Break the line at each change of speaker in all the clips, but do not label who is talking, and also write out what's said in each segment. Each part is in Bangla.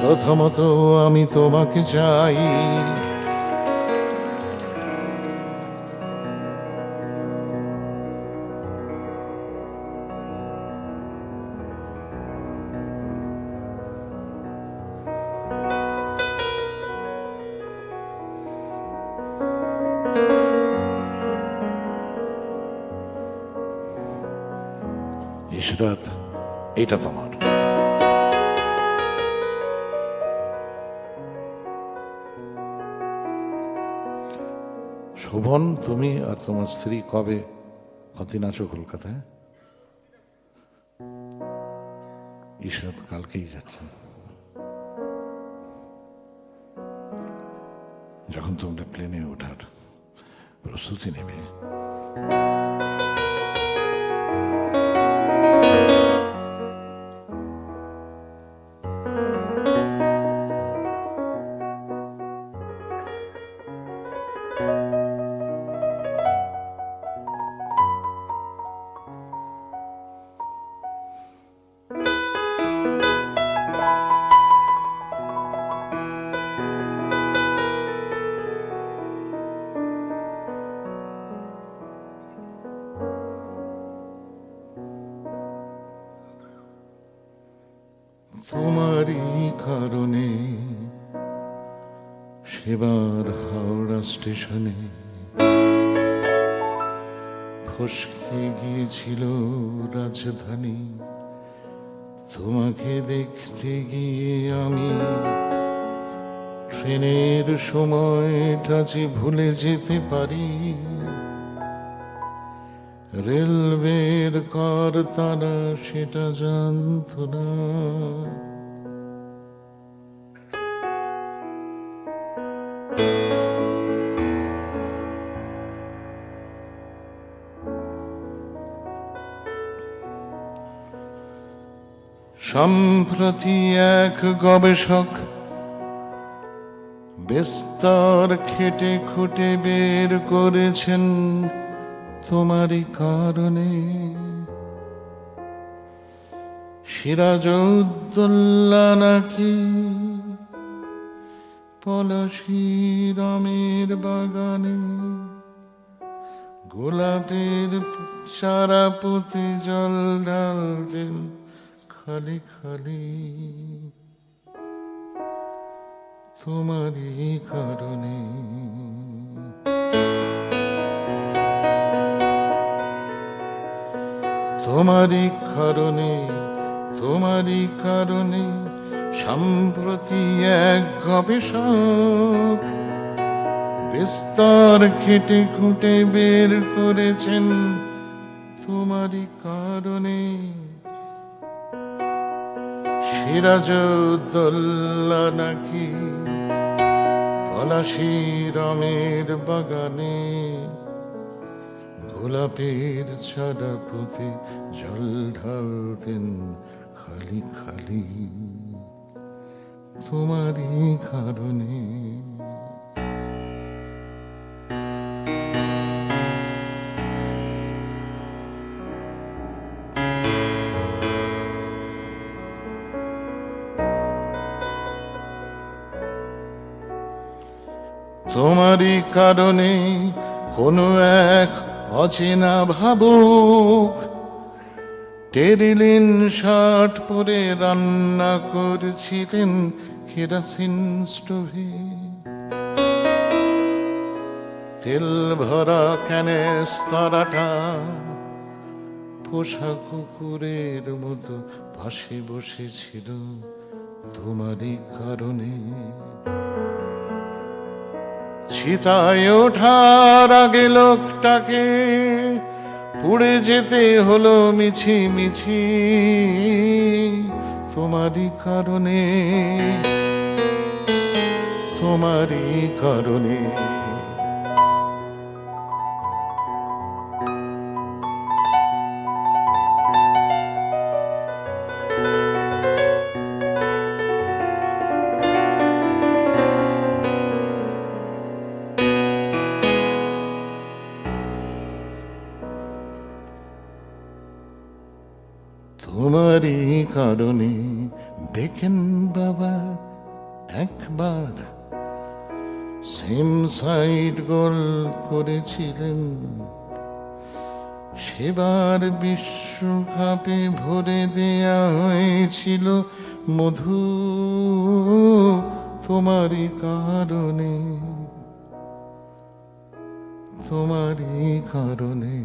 প্রথমত আমি তোমাকে চাই, ইশরাত এটা তোমার। শোভন, তুমি আর তোমার স্ত্রী কবে কতদিন আছো কলকাতায়? ইশরাত কালকেই যাচ্ছেন। যখন তোমরা প্লেনে ওঠার প্রস্তুতি নেবে, তোমারই কারণে সেবার হাওড়া স্টেশনে ফসকে গিয়েছিল রাজধানী। তোমাকে দেখতে গিয়ে আমি ট্রেনের সময়টা যে ভুলে যেতে পারি, রেলওয়ের কর তারা সেটা জানত না। সম্প্রতি এক গবেষক বিস্তর খেটে খুঁটে বের করেছেন তোমারই কারণে সিরাজউদ্দৌলা নাকি পলাশীর আমের বাগানে গোলাপের চারা পুঁতে জল ঢালতেন খালি খালি তোমারই কারণে। তোমারই কারণে, তোমারই কারণে সম্প্রতি এক গবেষক বিস্তর খেটে খুঁটে বের করেছেন তোমারই কারণে সিরাজউদ্দৌলা নাকি পলাশীর আমের বাগানে গোলাপের চারা পুঁতে জল ঢালতেন খালি খালি তোমারই কারণে। তোমারই কারণে কোনো এক অচেনা ভাবুক টেরিলিন শার্ট পরে রান্না করছিলেন কেরাসিন স্টোভে। তেল ভরা ক্যানেস্তরাটা পোষা কুকুরের মতো পাশে বসেছিল তোমারই কারণে। চিতায় ওঠার আগে লোকটাকে পুড়ে যেতে হলো মিছি মিছি তোমারই কারণে, তোমারই কারণে। তোমারই কারণে বেকেন বাবা একবার সেম সাইড গোল করেছিলেন, সেবার বিশ্বকাপে ভরে দেয়া হয়েছিল মধু তোমারই কারণে, তোমারই কারণে।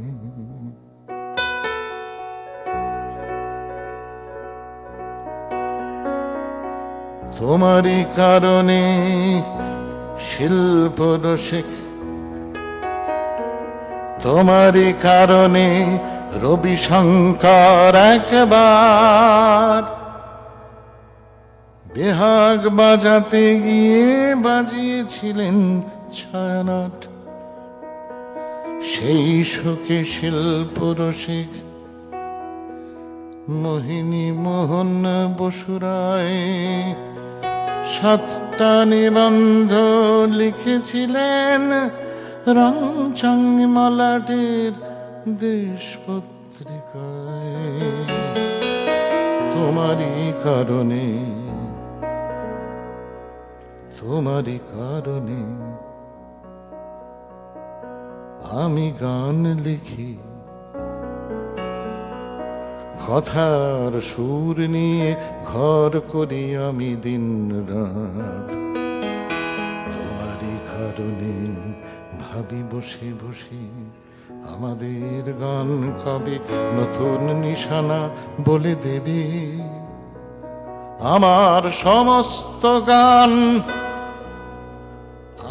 তোমারই কারণে শিল্প রসিক, তোমারই কারণে রবি শঙ্কর একবার বেহাগ বাজাতে গিয়ে বাজিয়েছিলেন ছায়ানট। সেই সুখে শিল্প রসিক মোহিনী মোহন বসুরায় 7টা নিবন্ধ লিখেছিলেন রংচং মলাটের দেশ পত্রিকায়। তোমারই কারণে, তোমারই কারণে আমি গান লিখি, কথার সুর নিয়ে ঘর করি আমি দিন রাত। তোমারই কারণে ভাবি বসে বসে আমাদের গান কবে নতুন নিশানা বলে দেবে। আমার সমস্ত গান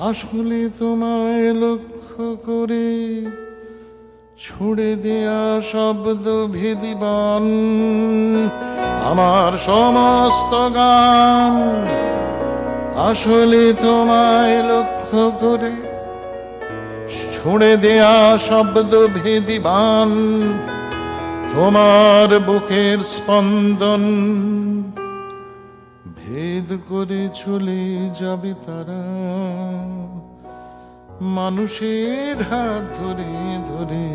আসলে তোমায় লক্ষ্য করে ছুড়ে দেয়া শব্দ ভেদিবান। আমার সমস্ত গান আসলে তোমায় লক্ষ্য করে ছুড়ে দেয়া শব্দ ভেদিবান। তোমার বুকের স্পন্দন ভেদ করে চলে যাবে তারা, মানুষের হাত ধরে ধরে।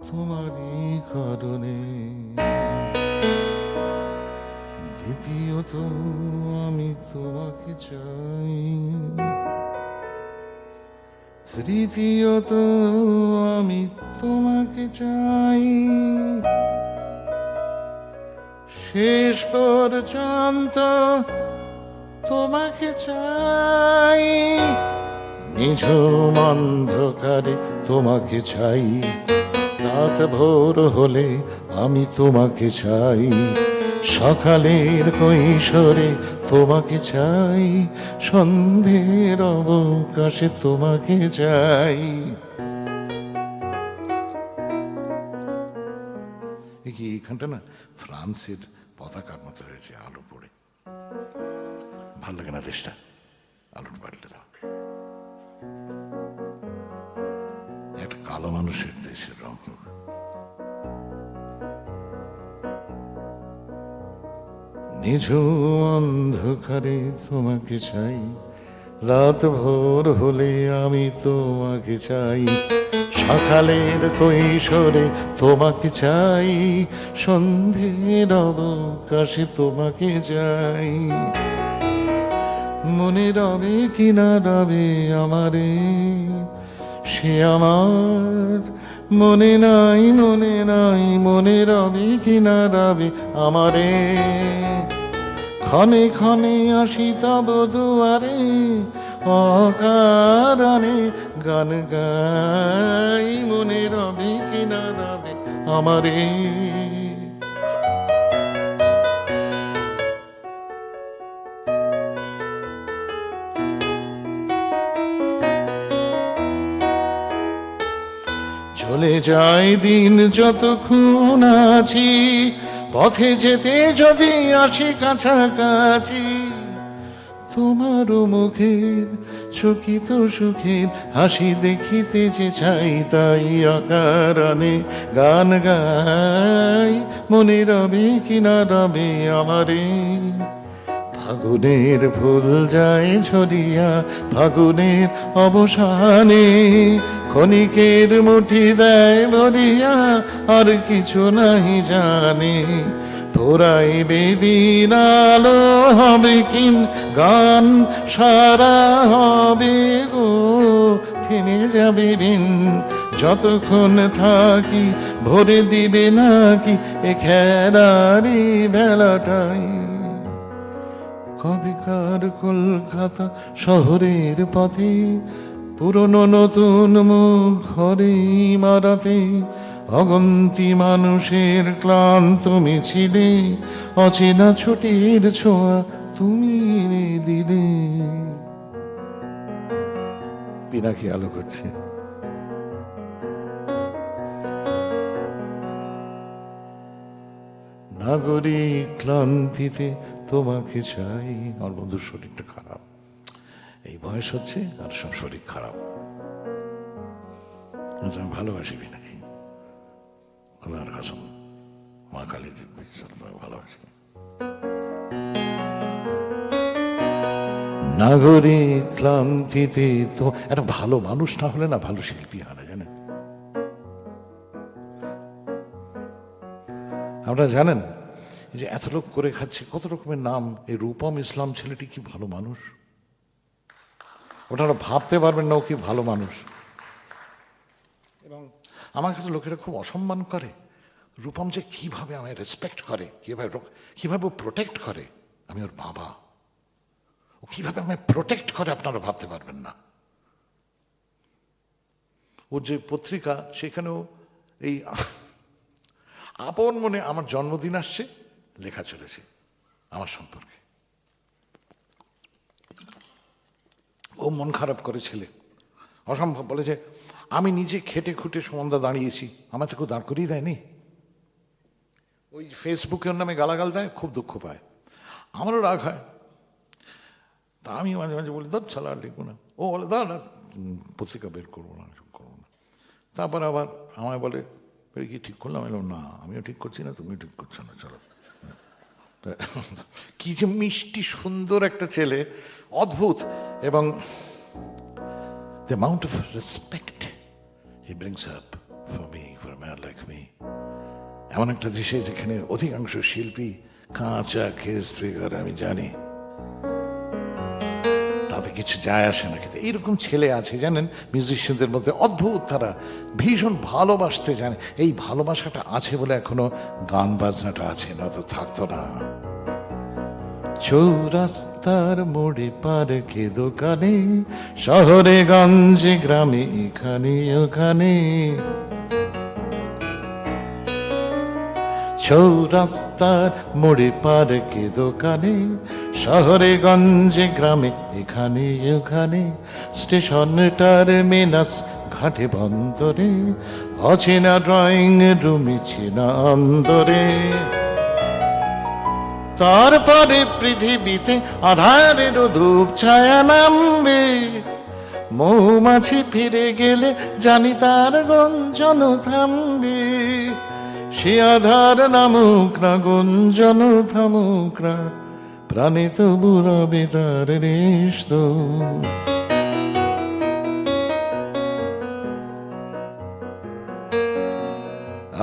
তোমারই কারণে দ্বিতীয়ত আমি তোমাকে চাই, তৃতীয়ত আমি তোমাকে চাই, শেষ পর্যন্ত তোমাকে চাই। নিঝুম অন্ধকারে তোমাকে চাই, রাত ভোর হলে আমি তোমাকে চাই, সকালের কৈশোরে তোমাকে চাই, সন্ধ্যের অবকাশে তোমাকে চাই। এইখানটা না ফ্রান্সের পতাকার মতো হয়েছে আলো পড়ে। ভাল লাগে না দেশটা? আলোটা পাল্টে দাও। একটা কালো মানুষের দেশের রং হোক। নিঝুম অন্ধকারে তোমাকে চাই, রাত ভোর হলে আমি তোমাকে চাই, সকালের কৈশোরে তোমাকে চাই, সন্ধ্যের অবকাশে তোমাকে চাই। মনে রবে কিনা রবে আমারে সে আমার মনে নাই, মনে নাই, মনে রবে কিনা রবে আমারে। ক্ষণে ক্ষণে আসি তব দুয়ারে, অকারণে গান গাই, মনে রবে কিনা রবে আমারে। চলে যায় দিন যতক্ষণ আছি, পথে যেতে যদি আসি কাছাকাছি, তোমার মুখের চকিত সুখের হাসি দেখিতে যে চাই, তাই অকারণে গান গাই, মনে রবে কিনা রবে আমারে। ফাগুনের ফুল যায় ঝরিয়া ফাগুনের অবসানে, ক্ষণিকের মুঠি দেয় ভরিয়া আর কিছু নাহি জানে, ফুরাইবে দিন আলো হবে কিন গান সারা হবে গো থেমে যাবে দিন যতক্ষণ থাকি ভরে দিবে নাকি এ খেলারি বেলাটাই কবিকার কলকাতা শহরের পথে পুরনো নতুন মুখ ঘরে মারাতে অগন্তি মানুষের ক্লান্ত মিছিলে অচেনা ছুটির ছোঁয়া তুমি এনে দিলে। পিনাকি আলো করছে। নাগরিক ক্লান্তিতে তোমাকে চাই। আমার বন্ধুর শরীরটা খারাপ, এই বয়স হচ্ছে আর সব শরীর খারাপ। আমি ভালোবাসি পিনাকি, খোদার কসম, মা কালী দিব্যি ভালোবাসি। নাগরিক ক্লান্তিতে তো একটা ভালো মানুষ না হলে না ভালো শিল্পী হয় না, জানেন? আপনারা জানেন যে এত লোক করে খাচ্ছে, কত রকমের নাম। এই রূপম ইসলাম ছেলেটি কি ভালো মানুষ, ওটা ভাবতে পারবেন না ও কি ভালো মানুষ। এবং আমার কাছে লোকেরা খুব অসম্মান করে। রূপম যে কিভাবে আমায় রেসপেক্ট করে, কিভাবে ও প্রোটেক্ট করে। আমি ওর বাবা, ও কিভাবে আমায় প্রোটেক্ট করে আপনারা ভাবতে পারবেন না। ওর যে পত্রিকা, সেখানেও এই আপন মনে আমার জন্মদিন আসছে লেখা চলেছে আমার সম্পর্কে। ও মন খারাপ করে ছেলে, অসম্ভব। বলে যে আমি নিজে খেটে খুঁটে সমানদা দাঁড়িয়েছি, আমার তো কেউ দাঁড় করিয়ে দেয়নি। ওই ফেসবুকে ওর নামে গালাগাল দেয়, খুব দুঃখ পায়, আমারও রাগ হয়। তা আমি মাঝে মাঝে বলি ধর ছাড়া আর লিখবো না। ও বলে ধর পত্রিকা বের করবো না, করবো না। তারপর আবার আমায় বলে কি ঠিক করলাম? এলাম না, আমিও ঠিক করছি না, তুমিও ঠিক করছো না, চলো। কি যে মিষ্টি সুন্দর একটা ছেলে, অদ্ভুত। এবং the amount of respect he brings up for me, for a man like me. এমন একটা দেশে যেখানে অধিকাংশ শিল্পী কাঁচা খেজতে করে, আমি জানি তাতে কিছু যায় আসে না, কিন্তু এইরকম ছেলে আছে জানেন মিউজিশিয়ানদের মধ্যে, অদ্ভুত। তারা ভীষণ ভালোবাসতে জানে। এই ভালোবাসাটা আছে বলে এখনো গান বাজনাটা আছে, না তো থাকতো না। চৌরাস্তার মোড়ে পার্কে দোকানে, শহরে গঞ্জে গ্রামে এখানে ওখানে, চৌরাস্তার মোড়ে পার্কে দোকানে, শহরে গঞ্জে গ্রামে এখানে ওখানে, স্টেশন টার্মিনাস ঘাটে বন্দরে, অচেনা ড্রয়িং রুমে চেনা অন্দরে। তারপরে পৃথিবীতে আধারের ধূপ ছায়া নামবে, মৌমাছি ফিরে গেলে জানি তার গঞ্জন থামবে। সে আধার নামুক না, গুঞ্জন থামুক না, প্রাণে তবু রবে তার রেশ তো।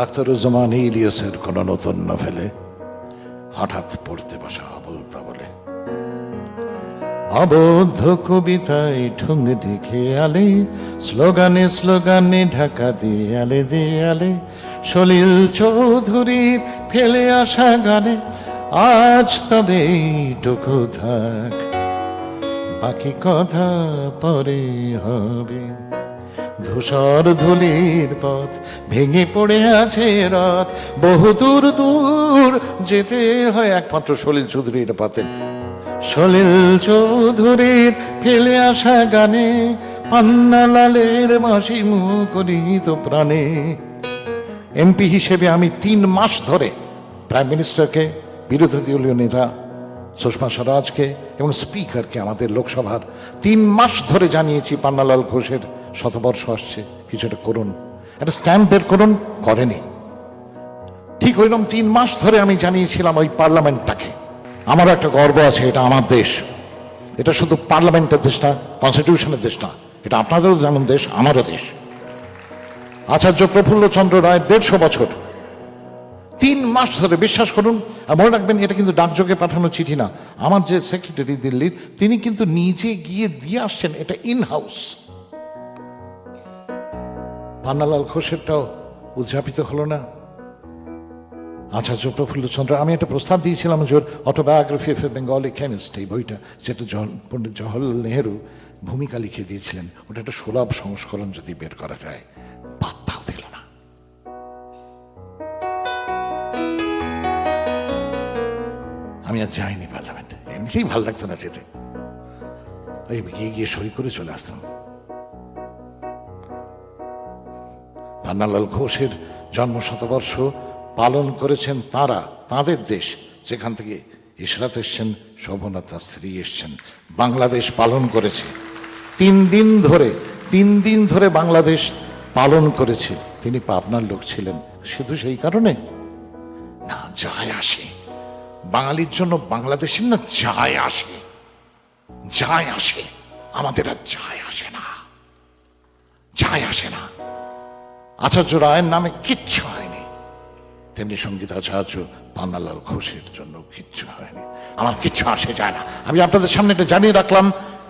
আখতারুজ্জামান ইলিয়াসের কোন নতুন নভেলে হঠাৎ পড়তে বসা আবল তাবলে, আবদ্ধ কবিতায় ঠুং দেখে আলে, স্লোগানে স্লোগানে ঢাকা দেয়ালে দেয়ালে, সলিল চৌধুরীর ফেলে আসা গানে, আজ তবে এইটুকু থাক, বাকি কথা পরে হবে। ধূসর ধুলির পথ ভেঙে পড়ে আছে রাত, বহু দূর দূর যেতে হয়, একমাত্র সলিল চৌধুরী এটা পাতেন। সলিল চৌধুরীর ফেলে আসা গানে, পান্নালালের মাসি মুখরিত প্রাণে। এমপি হিসেবে আমি 3 মাস ধরে প্রাইম মিনিস্টারকে, বিরোধী দলীয় নেতা সুষমা স্বরাজকে এবং স্পিকারকে আমাদের লোকসভার 3 মাস ধরে জানিয়েছি পান্নালাল ঘোষের শতবর্ষ আসছে, কিছু একটা করুন, একটা স্ট্যাম্প বের করুন, করেনি। ঠিক ওইরকম 3 মাস ধরে আমি জানিয়েছিলাম ওই পার্লামেন্টটাকে। আমার একটা গর্ব আছে, এটা আমার দেশ, এটা শুধু পার্লামেন্টের দেশ না, কনস্টিটিউশনের দেশ না, এটা আপনাদেরও যেমন দেশ, আমারও দেশ। আচার্য প্রফুল্ল চন্দ্র রায়ের 150 বছর 3 মাস ধরে, বিশ্বাস করুন। আর মনে রাখবেন, এটা কিন্তু ডাকযোগে পাঠানো চিঠি না। আমার যে সেক্রেটারি দিল্লির, তিনি কিন্তু নিজে গিয়ে দিয়ে আসছেন, এটা ইন হাউস। পান্নালাল ঘোষেরটাও উদযাপিত হলো না। আচার্য প্রফুল্লচন্দ্র, আমি একটা প্রস্তাব দিয়েছিলাম যে autobiography of A Bengali chemist, এই বইটা, যেটা পণ্ডিত জওহরলাল নেহেরু ভূমিকা লিখে দিয়েছিলেন, ওটা একটা সুলভ সংস্করণ যদি বের করা যায়। পাত্তাও দিল না। আমি আর যাইনি পার্লামেন্টে, এমনিতেই ভাল লাগতো না যেতে। ওই গিয়ে গিয়ে সই করে চলে আসতাম। পান্নালাল ঘোষের জন্ম শতবর্ষ পালন করেছেন তারা, তাদের দেশ, যেখান থেকে ইশরাত এসছেন, শোভনা তার স্ত্রী এসছেন, বাংলাদেশ পালন করেছে 3 দিন ধরে বাংলাদেশ পালন করেছে। তিনি পাবনার লোক ছিলেন, শুধু সেই কারণে না, যায় আসে বাঙালির জন্য বাংলাদেশের, না যায় আসে, আমাদের আর যায় আসে না। আচার্য রায়ের নামে কিচ্ছু হয়নি, তেমনি সঙ্গীতাচার্য পান্নালাল ঘোষের জন্য কিচ্ছু হয়নি। আমার কিচ্ছু আসে যায় না। আমি আপনাদের সামনে এটা জানিয়ে রাখলাম,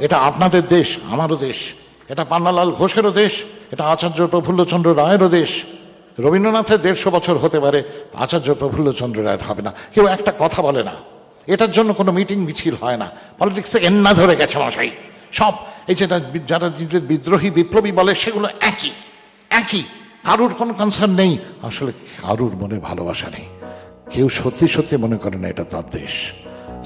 এটা আপনাদের দেশ, আমারও দেশ, এটা পান্নালাল ঘোষেরও দেশ, এটা আচার্য প্রফুল্লচন্দ্র রায়েরও দেশ। রবীন্দ্রনাথের 150 বছর হতে পারে, আচার্য প্রফুল্লচন্দ্র রায়ের হবে না। কেউ একটা কথা বলে না, এটার জন্য কোনো মিটিং মিছিল হয় না। পলিটিক্সে এন্না ধরে গেছে মশাই সব। এই যেটা যারা নিজেদের বিদ্রোহী বিপ্লবী বলে, সেগুলো একই, কারুর কোনো কনসার্ন নেই। আসলে কারুর মনে ভালোবাসা নেই, কেউ সত্যি মনে করে না এটা তার দেশ।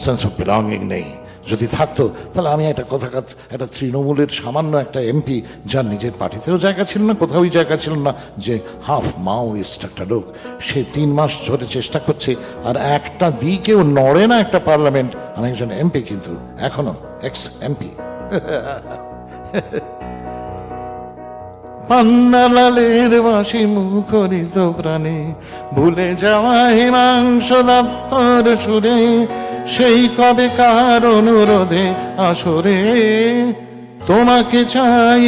সেন্স অফ বিলঙ্গিং নেই। যদি থাকতো তাহলে আমি একটা তৃণমূলের সামান্য একটা এমপি, যার নিজের পার্টিতেও জায়গা ছিল না, কোথাওই জায়গা ছিল না, যে হাফ মাওয়িস্ট একটা লোক, সে 3 মাস ধরে চেষ্টা করছে, আর একটা দিকেও নড়ে না একটা পার্লামেন্ট। আমি একজন এমপি, কিন্তু এখনো এক্স এমপি। পান্নালালের বাঁশি মুখরিত প্রাণে, ভুলে যাওয়া হিমাংশ দপ্তর সুরে, সেই কবে কার অনুরোধে আসরে, তোমাকে চাই,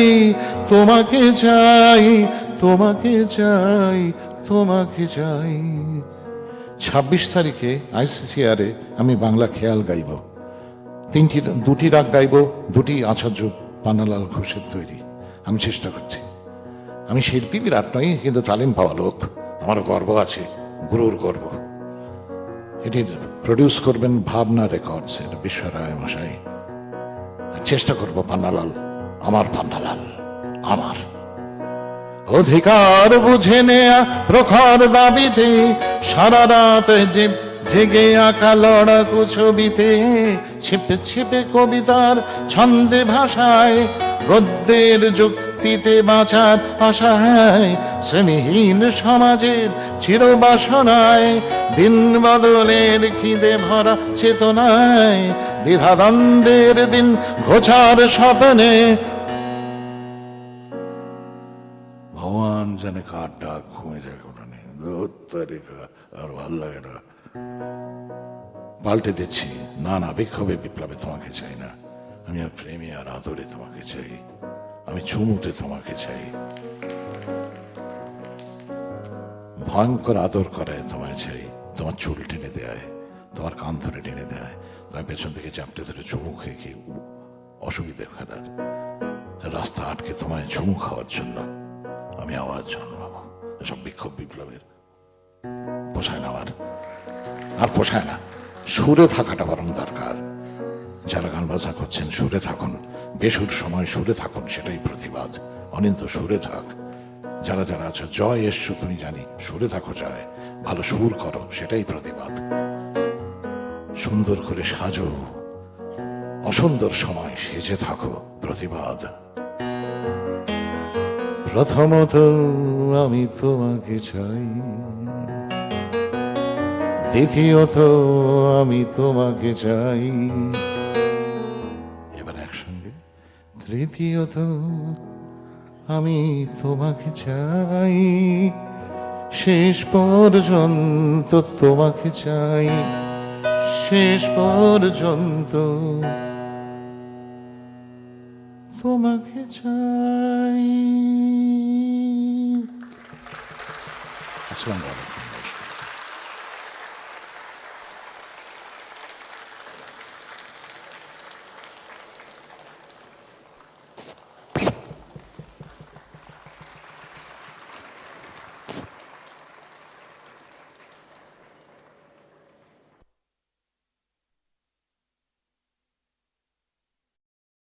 26 তারিখে ICCR আমি বাংলা খেয়াল গাইব। 2টি রাগ গাইব, 2টি আচার্য পান্নালাল ঘোষের তৈরি। আমি চেষ্টা করছি। আমি শিল্পী বিরাট নই, কিন্তু তালিম পাওয়া লোক, আমারও গর্ব আছে, গুরুর গর্ব। এটি প্রডিউস করবেন ভাবনা রেকর্ডসের বিশ্ব রায় মশাই। চেষ্টা করব পান্নালাল, আমার পান্নালাল, আমার অধিকার বুঝে নেয়া প্রখর দাবিতে, সারা রাত জেগে আঁকা লড়াকু ছবিতে, ছিপে কবিতার ছন্দে ভাষায়, গদ্যের যুক্তিতে বাঁচার আশায়, শ্রেণীহীন সমাজের চিরবাসনায়, দিন বদলের খিদে ভরা চেতনায়, দ্বিধাদ্বন্দ্বের দিন ঘোচার স্বপ্নে, ভগবান জানে কার ডাক ঘুমে যায় কোনটা নেই, আর ভাল লাগে না। পাল্টে দিচ্ছি, না বিক্ষোভে বিপ্লবে তোমাকে চাই না, আমি আর প্রেমে আর আদরে তোমাকে চাই, আমি চুমুতে তোমাকে চাই, ভয়ঙ্কর আদর করায় তোমায় চাই, তোমার চুল টেনে দেয়, তোমার কান ধরে টেনে দেয়, তোমার পেছন থেকে চাপটে ধরে চুমু খেয়ে অসুবিধে ফেলার, রাস্তা আটকে তোমায় চুমু খাওয়ার জন্য আমি আওয়াজ জন্মাবো। এসব বিক্ষোভ বিপ্লবের পোষায় না, আর পোষায় না। সুরে থাকাটা বরং দরকার। যারা গান বাজনা করছেন, সুরে থাকুন, বেসুর সময় সুরে থাকুন, সেটাই প্রতিবাদ। অনিন্দ সুরে থাক। যারা আছো, জয় এসছো তুমি জানি, সুরে থাকো জয়, ভালো সুর করো, সেটাই প্রতিবাদ। সুন্দর করে সাজো, অসুন্দর সময় সেজে থাকো, প্রতিবাদ। প্রথমত আমি তোমাকে চাই, দ্বিতীয়ত আমি তোমাকে চাই, এবার একসঙ্গে, তৃতীয়ত আমি তোমাকে চাই, শেষ পর্যন্ত তোমাকে চাই, শেষ পর্যন্ত তোমাকে চাই। আসসালামু আলাইকুম।